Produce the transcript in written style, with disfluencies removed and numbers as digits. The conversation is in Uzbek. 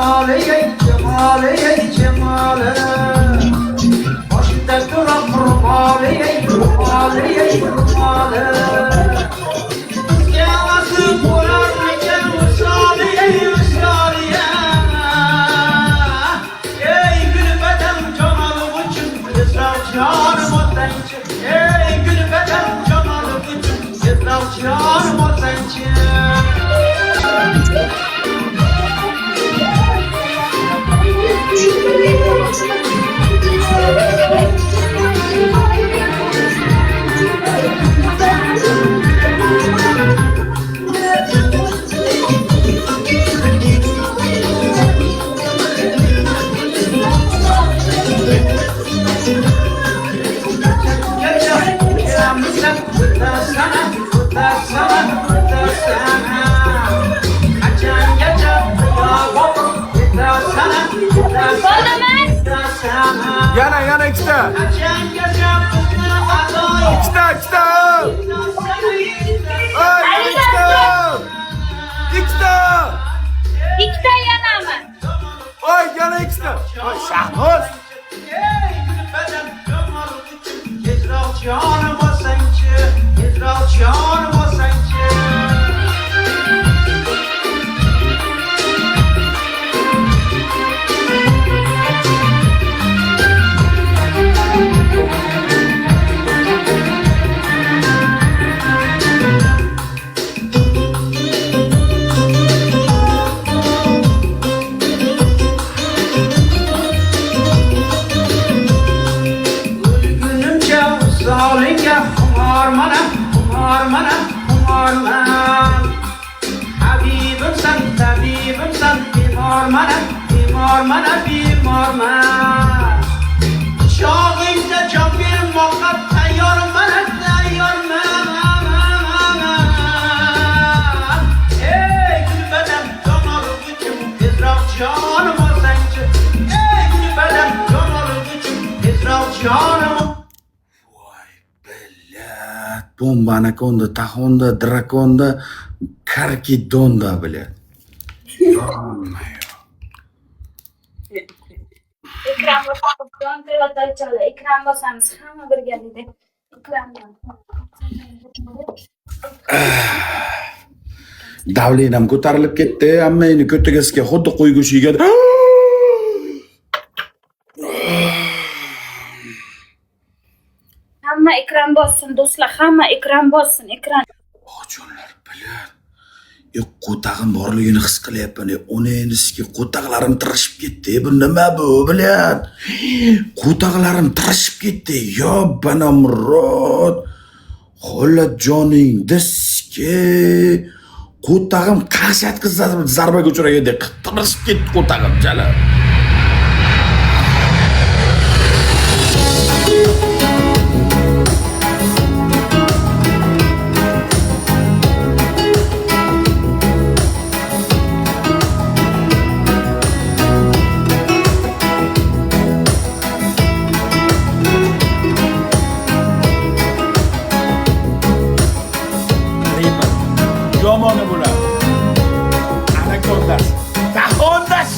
cemali ey cemali ey cemali Başında duran rumali ey rumali ey rumali Yavası bulan mekan usali ey usali Ey gülbeden canalı buçuk Yızrav canım o sençi Ey gülbeden canalı buçuk Yızrav canım o sençi Yana ikisi. İkisi. Ay ikisi. İkisi yana mı? Ay yana ikisi. Ay Şahmuz. Canım o sençi, canım o sençi. Habibim sen, tabibim sen, bimar mana Çağımda can bir muhakkak tayyar mana Ey gülbeden canalı gücüm, izrav canım o sençi Ey gülbeden canalı gücüm, izrav canım Bomba anakonda, tahonda, drakonda, karkidonda bile. Ekran basamiz, telefonda chala. Ekran basamiz, hamma birgalikda. Ekrandan. Davlenam ko'tarilib ketdi, hammangni ko'tagasiga xuddi qo'y go'shtiga. Hamma ekran bossin do'stlar, hamma ekran bossin, ekran. Ojonlar bilan. Qo'tag'im borligini his qilyapman. Uni endi sizga qo'tag'larim tirishib ketdi. Bu nima bu bilan? Qo'tag'larim tirishib ketdi. Yo banamrod. Xolajoning diski. Qo'tag'im qashat qizarib zarbaga uchragandek tirishib ketdi qo'tag'im chala. Yomoni bo'ladi. Anakondas. Tahondas.